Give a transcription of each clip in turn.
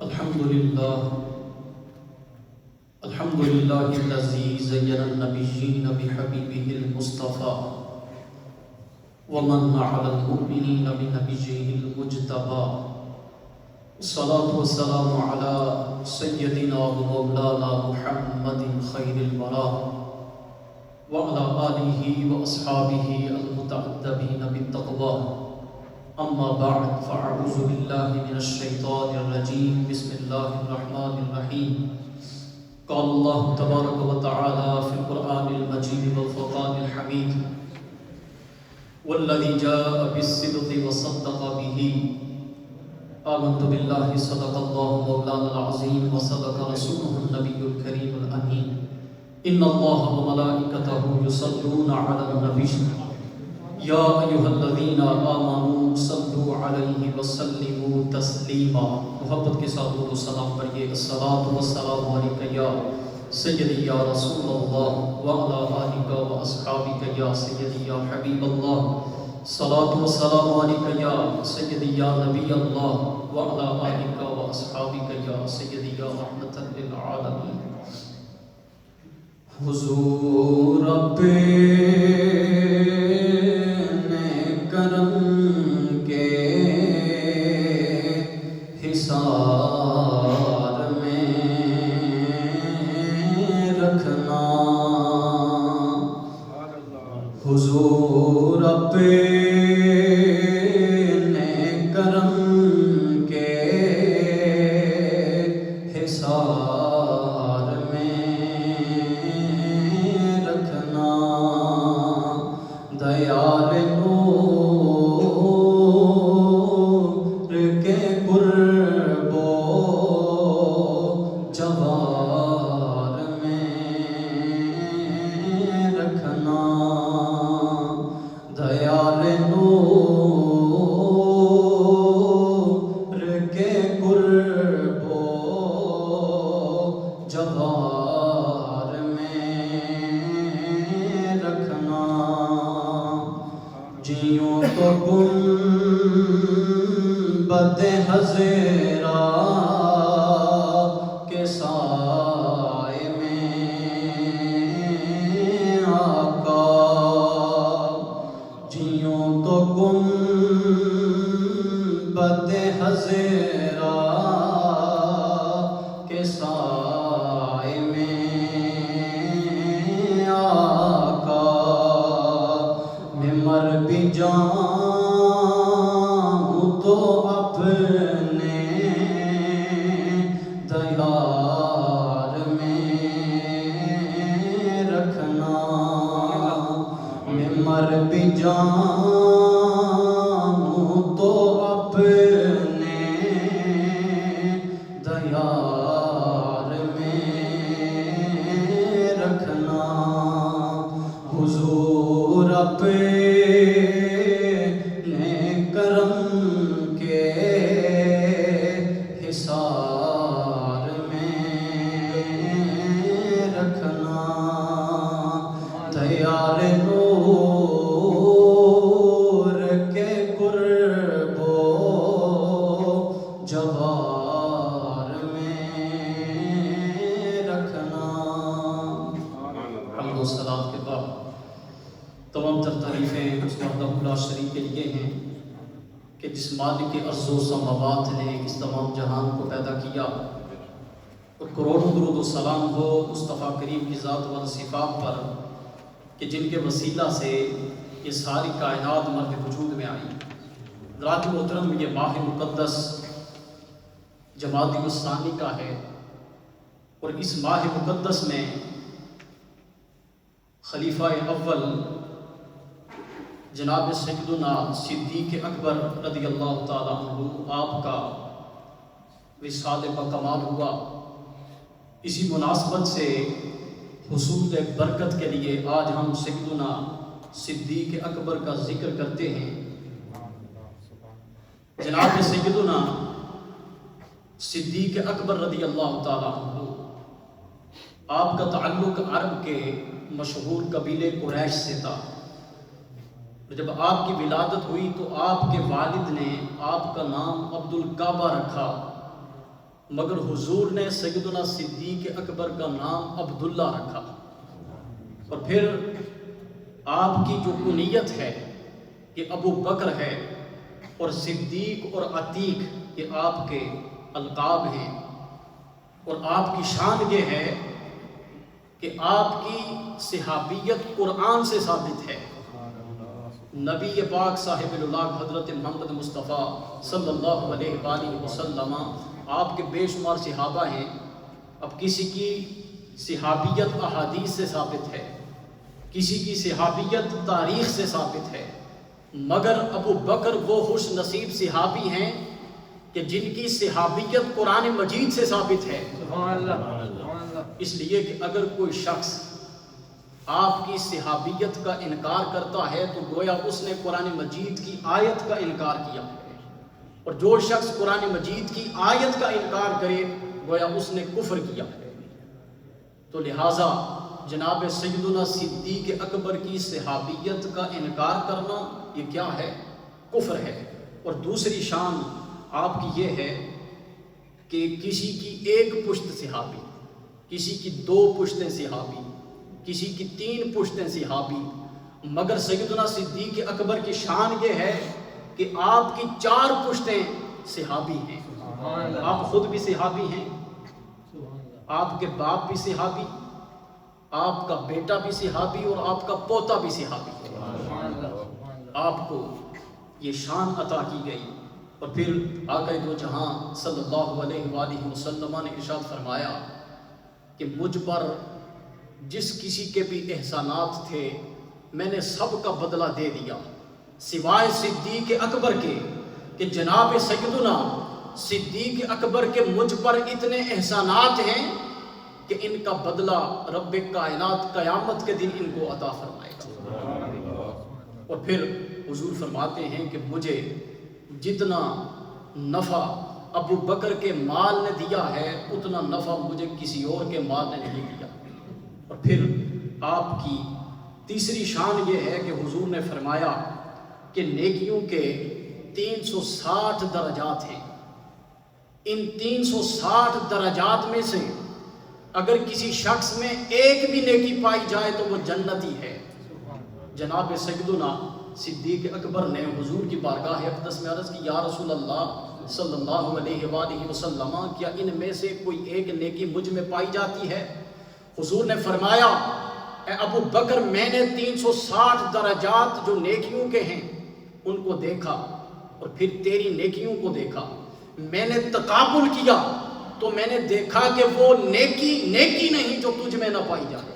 الحمد لله الذي زين النبيين بحبيبه المصطفى ومن على المؤمنين بنبيه المجتبى. الصلاة والسلام على سيدنا ومولانا محمد خير الورى وعلى آله وأصحابه المتأدبين بالتقوى. أما بعد فأعوذ بالله من الشيطان الرجيم. بسم الله الرحمن الرحيم. قال الله تبارك وتعالى في القرآن المجيد والفرقان الحميد: والذي جاء بالصدق وصدق به. آمنت بالله صدق الله مولانا العظيم وصدق رسوله النبي الكريم الأمين. إن الله وملائكته يصلون على النبي يا أيها الذين آمنوا صلوا عليه وسلموا تسلیما. محبت کے ساتھ درود و سلام پڑھیے. الصلاۃ والسلام علیک یا سیدی یا رسول اللہ وعلی آلک و اصحابک یا سیدی یا حبیب اللہ. الصلاۃ والسلام علیک یا سیدی یا نبی اللہ وعلی آلک و اصحابک یا سیدی یا رحمۃ للعالمین. حضور رب کرم کے حصار میں رکھنا. حضور اپنے کرم کے حصار میں رکھنا. دیال جیوں تو گنبد حضرا کے سائے میں آقا. جیوں تو گنبد حضرا کے سائے میں آقا. میں مر بھی جاؤں تو اپنے دیار میں رکھنا. میں مر بھی جاؤں تو اپنے دیار میں رکھنا. حضور اپنے کرم کے حصار میں رکھنا. دیار نور کے قرب و جوار میں رکھنا. حمد و صلات کے بعد تمام تر تعریفیں اس وحدہ لا شریک کے لیے ہیں کہ جس مالک ارض و سماوات نے اس تمام جہان کو پیدا کیا. اور کروڑوں درود و سلام ہو مصطفیٰ کریم کی ذات و صفات پر کہ جن کے وسیلہ سے یہ ساری کائنات مرد وجود میں آئی. حضرات محترم، یہ ماہ مقدس جمادی الثانی کا ہے اور اس ماہ مقدس میں خلیفہ اول جناب سیدنا صدیق اکبر رضی اللہ تعالیٰ عنہ آپ کا وصال بکمال ہوا. اسی مناسبت سے حصول برکت کے لیے آج ہم سیدنا صدیق اکبر کا ذکر کرتے ہیں. جناب سیدنا صدیق اکبر رضی اللہ تعالیٰ عنہ آپ کا تعلق عرب کے مشہور قبیلے قریش سے تھا. جب آپ کی ولادت ہوئی تو آپ کے والد نے آپ کا نام عبد الکعبہ رکھا مگر حضور نے سیدنا صدیق اکبر کا نام عبداللہ رکھا، اور پھر آپ کی جو کنیت ہے کہ ابو بکر ہے، اور صدیق اور عتیق یہ آپ کے القاب ہیں، اور آپ کی شان یہ ہے کہ آپ کی صحابیت قرآن سے ثابت ہے۔ نبی پاک صاحب اللہ حضرت محمد مصطفیٰ صلی اللہ علیہ وآلہ وسلم آپ کے بے شمار صحابہ ہیں۔ اب کسی کی صحابیت احادیث سے ثابت ہے، کسی کی صحابیت تاریخ سے ثابت ہے، مگر ابو بکر وہ خوش نصیب صحابی ہیں کہ جن کی صحابیت قرآن مجید سے ثابت ہے۔ اس لیے کہ اگر کوئی شخص آپ کی صحابیت کا انکار کرتا ہے تو گویا اس نے قرآن مجید کی آیت کا انکار کیا ہے، اور جو شخص قرآن مجید کی آیت کا انکار کرے گویا اس نے کفر کیا ہے۔ تو لہٰذا جناب سیدنا صدیق اکبر کی صحابیت کا انکار کرنا یہ کیا ہے؟ کفر ہے۔ اور دوسری شان آپ کی یہ ہے کہ کسی کی ایک پشت صحابی، کسی کی 2 پشتیں صحابی، کسی کی 3 پشتیں صحابی، مگر سیدنا صدیق اکبر کی شان یہ ہے کہ آپ کی 4 پشتیں صحابی ہیں۔ آپ خود بھی صحابی ہیں، آپ کے باپ بھی صحابی، آپ کا بیٹا بھی صحابی، اور آپ کا پوتا بھی صحابی ہے۔ آپ کو یہ شان عطا کی گئی۔ اور پھر آقا دو جہاں صلی اللہ علیہ وآلہ وسلم نے ارشاد فرمایا کہ مجھ پر جس کسی کے بھی احسانات تھے میں نے سب کا بدلہ دے دیا، سوائے صدیق اکبر کے، کہ جناب سیدنا صدیق اکبر کے مجھ پر اتنے احسانات ہیں کہ ان کا بدلہ رب کائنات قیامت کے دن ان کو عطا فرمائے گا۔ اور پھر حضور فرماتے ہیں کہ مجھے جتنا نفع ابو بکر کے مال نے دیا ہے اتنا نفع مجھے کسی اور کے مال نے نہیں دیا۔ اور پھر آپ کی تیسری شان یہ ہے کہ حضور نے فرمایا کہ نیکیوں کے 360 درجات ہیں، ان 360 درجات میں سے اگر کسی شخص میں ایک بھی نیکی پائی جائے تو وہ جنتی ہے۔ جناب سیدنا صدیق اکبر نے حضور کی بارگاہ اقدس میں عرض کی، یا رسول اللہ صلی اللہ علیہ وآلہ وسلم، کیا ان میں سے کوئی ایک نیکی مجھ میں پائی جاتی ہے؟ حضور نے فرمایا، اے ابو بکر، میں نے 360 درجات جو نیکیوں کے ہیں ان کو دیکھا، اور پھر تیری نیکیوں کو دیکھا، میں نے تقابل کیا تو میں نے دیکھا کہ وہ نیکی نہیں جو تجھ میں نہ پائی جائے،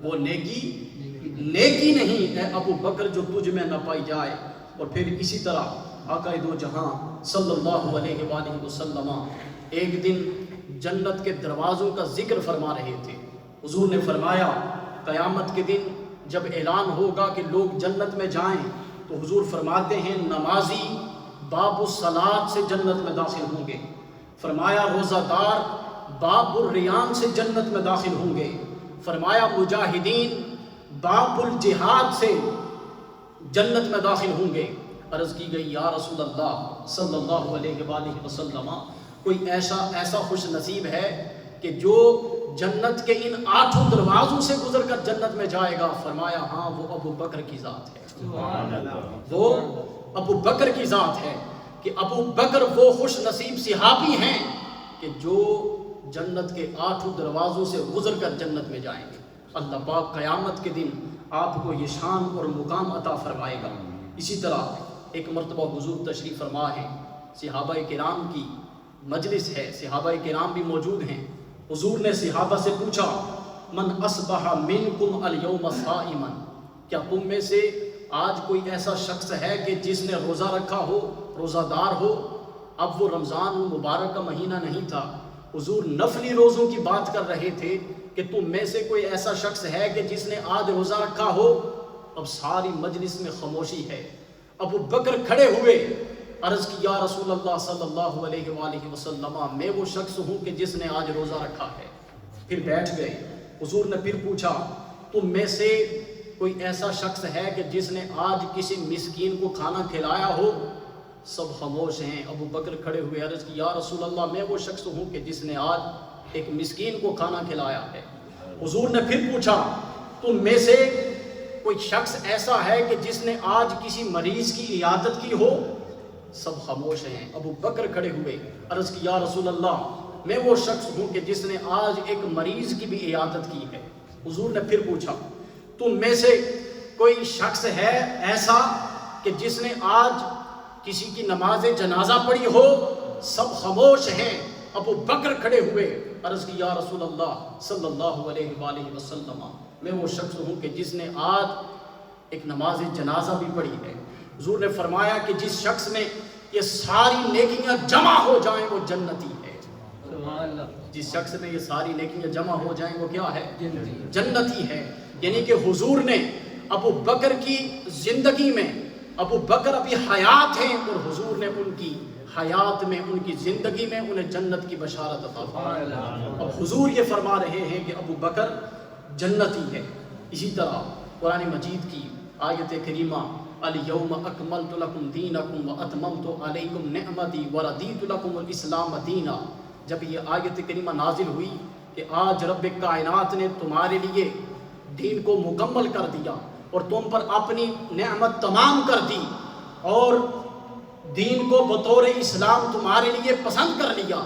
وہ نیکی نہیں ہے ابو بکر جو تجھ میں نہ پائی جائے۔ اور پھر اسی طرح آقا دو جہاں صلی اللہ علیہ وآلہ وسلم ایک دن جنت کے دروازوں کا ذکر فرما رہے تھے۔ حضور نے فرمایا قیامت کے دن جب اعلان ہوگا کہ لوگ جنت میں جائیں تو حضور فرماتے ہیں نمازی باب الصلاۃ سے جنت میں داخل ہوں گے، فرمایا روزہ دار باب الریان سے جنت میں داخل ہوں گے، فرمایا مجاہدین باب الجہاد سے جنت میں داخل ہوں گے۔ عرض کی گئی، یا رسول اللہ صلی اللہ علیہ وآلہ وسلم، کوئی ایسا خوش نصیب ہے کہ جو جنت کے ان 8 دروازوں سے گزر کر جنت میں جائے گا؟ فرمایا ہاں، وہ ابو بکر کی ذات ہے، وہ ابو بکر کی ذات ہے، کہ ابو بکر وہ خوش نصیب صحابی ہیں کہ جو جنت کے 8 دروازوں سے گزر کر جنت میں جائیں گے۔ اللہ پاک قیامت کے دن آپ کو یہ شان اور مقام عطا فرمائے گا۔ اسی طرح ایک مرتبہ حضور تشریف فرما ہے، صحابہ کرام کی مجلس ہے، صحابہ کرام بھی موجود ہیں۔ حضور نے صحابہ سے پوچھا، من اصبح منکم الیوم صائما، کیا تم میں سے آج کوئی ایسا شخص ہے کہ جس نے روزہ رکھا ہو، روزہ دار ہو؟ اب وہ رمضان مبارک کا مہینہ نہیں تھا، حضور نفلی روزوں کی بات کر رہے تھے کہ تم میں سے کوئی ایسا شخص ہے کہ جس نے آج روزہ رکھا ہو؟ اب ساری مجلس میں خاموشی ہے۔ ابو بکر کھڑے ہوئے، عرض کی، یا رسول اللہ صلی اللہ علیہ وآلہ وسلم، میں وہ شخص ہوں کہ جس نے آج روزہ رکھا ہے۔ پھر بیٹھ گئے۔ حضور نے پھر پوچھا، تم میں سے کوئی ایسا شخص ہے کہ جس نے آج کسی مسکین کو کھانا کھلایا ہو؟ سب خاموش ہیں. ابو بکر کھڑے ہوئے عرض کی یا رسول اللہ میں وہ شخص ہوں کہ جس نے آج ایک مسکین کو کھانا کھلایا ہے. حضور نے پھر پوچھا تم میں سے کوئی شخص ایسا ہے کہ جس نے آج کسی مریض کی عیادت کی ہو؟ سب خاموش ہیں. ابو بکر کھڑے ہوئے عرض کی یا رسول اللہ میں وہ شخص ہوں کہ جس نے آج ایک مریض کی بھی عیادت کی ہے. حضور نے پھر پوچھا تم میں سے کوئی شخص ہے ایسا کہ جس نے آج کسی کی نماز جنازہ پڑھی ہو؟ سب خاموش ہیں. ابو بکر کھڑے ہوئے عرض کی یا رسول اللہ صلی اللہ علیہ وآلہ وسلم میں وہ شخص ہوں کہ جس نے آج ایک نماز جنازہ بھی پڑھی ہے. حضور نے فرمایا کہ جس شخص میں یہ ساری نیکیاں جمع ہو جائیں وہ جنتی ہے. جس شخص میں یہ ساری نیکیاں جمع ہو جائیں وہ کیا ہے؟ جنتی ہے. یعنی کہ حضور نے ابو بکر کی زندگی میں، ابو بکر ابھی حیات ہیں اور حضور نے ان کی حیات میں، ان کی زندگی میں انہیں جنت کی بشارت عطا فرمائی. اب حضور یہ فرما رہے ہیں کہ ابو بکر جنتی ہے. اسی طرح قرآن مجید کی آیت کریمہ الیوم اکملت لکم دینکم واتممت علیکم نعمتی ورضیت لکم الاسلام دینا، جب یہ آیت کریمہ نازل ہوئی کہ آج رب کائنات نے تمہارے لیے دین کو مکمل کر دیا اور تم پر اپنی نعمت تمام کر دی اور دین کو بطور اسلام تمہارے لیے پسند کر لیا،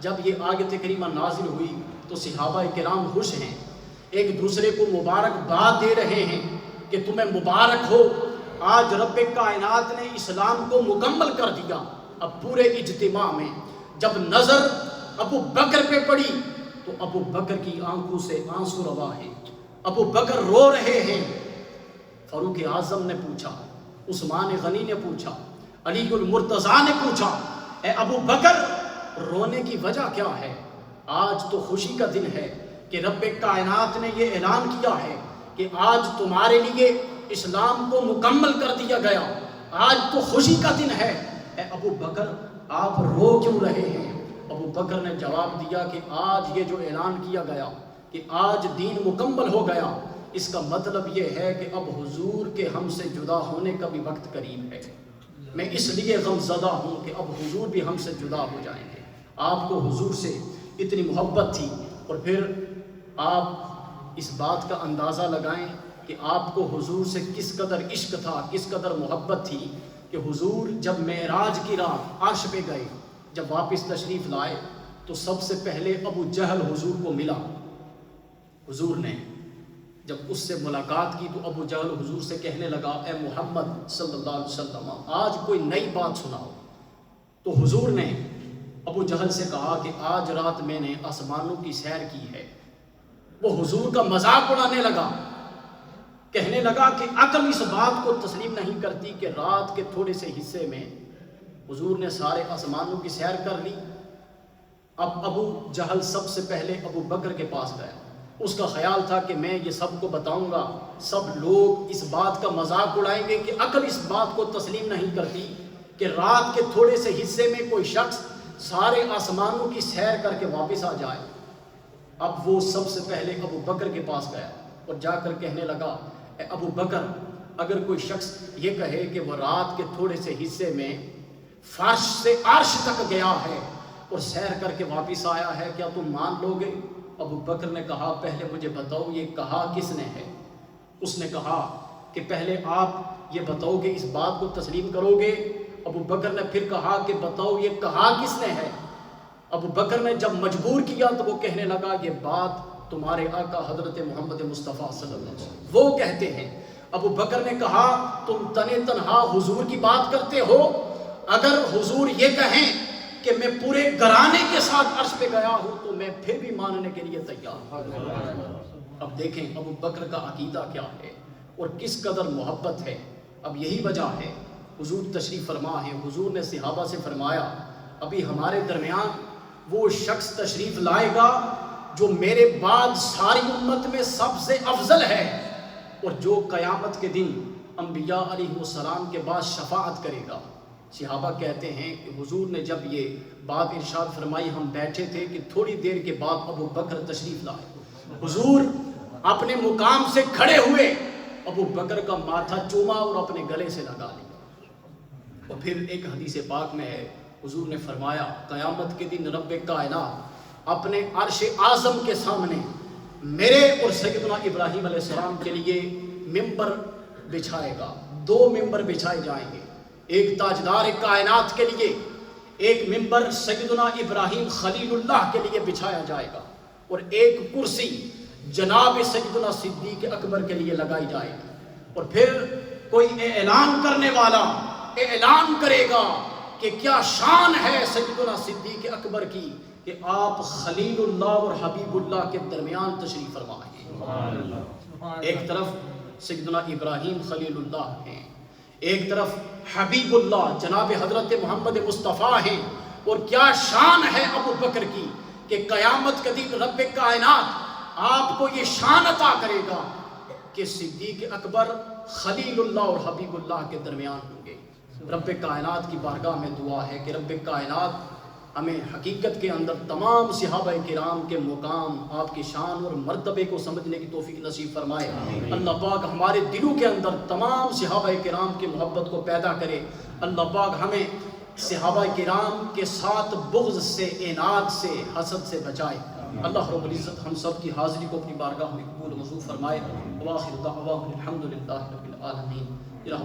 جب یہ آیت کریمہ نازل ہوئی تو صحابہ کرام خوش ہیں، ایک دوسرے کو مبارکباد دے رہے ہیں کہ تمہیں مبارک ہو، آج رب کائنات نے اسلام کو مکمل کر دیا. اب پورے اجتماع میں جب نظر ابو بکر پہ پڑی تو ابو بکر کی آنکھوں سے آنسو روا ہیں، ابو بکر رو رہے ہیں. فاروق اعظم نے پوچھا، عثمان غنی نے پوچھا، علی المرتضیٰ نے پوچھا اے ابو بکر رونے کی وجہ کیا ہے؟ آج تو خوشی کا دن ہے کہ رب کائنات نے یہ اعلان کیا ہے کہ آج تمہارے لیے اسلام کو مکمل کر دیا گیا، آج تو خوشی کا دن ہے. اے ابو بکر آپ رو کیوں رہے ہیں؟ ابو بکر نے جواب دیا کہ آج یہ جو اعلان کیا گیا کہ آج دین مکمل ہو گیا، اس کا مطلب یہ ہے کہ اب حضور کے ہم سے جدا ہونے کا بھی وقت قریب ہے. میں اس لیے غم زدہ ہوں کہ اب حضور بھی ہم سے جدا ہو جائیں گے. آپ کو حضور سے اتنی محبت تھی اور پھر آپ اس بات کا اندازہ لگائیں کہ آپ کو حضور سے کس قدر عشق تھا، کس قدر محبت تھی کہ حضور جب معراج کی رات عرش پہ گئے، جب واپس تشریف لائے تو سب سے پہلے ابو جہل حضور کو ملا. حضور نے جب اس سے ملاقات کی تو ابو جہل حضور سے کہنے لگا اے محمد صلی اللہ علیہ وسلم آج کوئی نئی بات سناؤ. تو حضور نے ابو جہل سے کہا کہ آج رات میں نے آسمانوں کی سیر کی ہے. وہ حضور کا مذاق اڑانے لگا، کہنے لگا کہ عقل اس بات کو تسلیم نہیں کرتی کہ رات کے تھوڑے سے حصے میں حضور نے سارے آسمانوں کی سیر کر لی. اب ابو جہل سب سے پہلے ابو بکر کے پاس گیا. اس کا خیال تھا کہ میں یہ سب کو بتاؤں گا، سب لوگ اس بات کا مذاق اڑائیں گے کہ عقل اس بات کو تسلیم نہیں کرتی کہ رات کے تھوڑے سے حصے میں کوئی شخص سارے آسمانوں کی سیر کر کے واپس آ جائے. اب وہ سب سے پہلے ابو بکر کے پاس گیا اور جا کر کہنے لگا اے ابو بکر اگر کوئی شخص یہ کہے کہ وہ رات کے تھوڑے سے حصے میں فرش سے عرش تک گیا ہے اور سیر کر کے واپس آیا ہے، کیا تم مان لو گے؟ ابو بکر نے کہا پہلے مجھے بتاؤ یہ کہا کس نے ہے؟ اس نے کہا کہ پہلے آپ یہ بتاؤ کہ اس بات کو تسلیم کرو گے؟ ابو بکر نے پھر کہا کہ بتاؤ یہ کہا کس نے ہے؟ ابو بکر نے جب مجبور کیا تو وہ کہنے لگا یہ بات تمہارے آقا حضرت محمد مصطفیٰ صلی اللہ علیہ وسلم وہ کہتے ہیں. ابو بکر نے کہا تم تنے تنہا حضور کی بات کرتے ہو، اگر حضور یہ کہیں کہ میں پورے گھرانے کے ساتھ عرش پہ گیا ہوں تو میں پھر بھی ماننے کے لیے تیار ہوں. اب دیکھیں ابو بکر کا عقیدہ کیا ہے اور کس قدر محبت ہے. اب یہی وجہ ہے حضور تشریف فرما ہے. حضور نے صحابہ سے فرمایا ابھی ہمارے درمیان وہ شخص تشریف لائے گا جو میرے بعد ساری امت میں سب سے افضل ہے اور جو قیامت کے دن انبیاء علیہ السلام کے بعد شفاعت کرے گا. صحابہ کہتے ہیں کہ حضور نے جب یہ بات ارشاد فرمائی ہم بیٹھے تھے کہ تھوڑی دیر کے بعد ابو بکر تشریف لائے. حضور اپنے مقام سے کھڑے ہوئے، ابو بکر کا ماتھا چوما اور اپنے گلے سے لگا لیا. اور پھر ایک حدیث پاک میں ہے حضور نے فرمایا قیامت کے دن رب کائنات اپنے عرش اعظم کے سامنے میرے اور سیدنا ابراہیم علیہ السلام کے لیے ممبر بچھائے گا. 2 ممبر بچھائے جائیں گے، ایک تاجدار کائنات کے لیے، ایک ممبر سیدنا ابراہیم خلیل اللہ کے لیے بچھایا جائے گا، اور ایک کرسی جناب سیدنا صدیق اکبر کے لیے لگائی جائے گی. اور پھر کوئی اعلان کرنے والا اعلان کرے گا کہ کیا شان ہے سیدنا صدیق اکبر کی کہ آپ خلیل اللہ اور حبیب اللہ کے درمیان تشریف فرما ہیں. ایک طرف سیدنا ابراہیم خلیل اللہ ہیں، ایک طرف حبیب اللہ جناب حضرت محمد مصطفیٰ ہیں. اور کیا شان ہے ابو بکر کی کہ قیامت کے دن رب کائنات آپ کو یہ شان عطا کرے گا کہ صدیق اکبر خلیل اللہ اور حبیب اللہ کے درمیان ہوں گے. رب کائنات کی بارگاہ میں دعا ہے کہ رب کائنات ہمیں حقیقت کے اندر تمام صحابہ کرام کے مقام، آپ کی شان اور مرتبے کو سمجھنے کی توفیق نصیب فرمائے. اللہ پاک ہمارے دلوں کے اندر تمام صحابہ کرام کی محبت کو پیدا کرے. اللہ پاک ہمیں صحابہ کرام کے ساتھ بغض سے، عناد سے، حسد سے بچائے. اللہ رب العزت ہم سب کی حاضری کو اپنی بارگاہ میں قبول و منظور فرمائے. وآخر دعوانا الحمدللہ رب العالمین.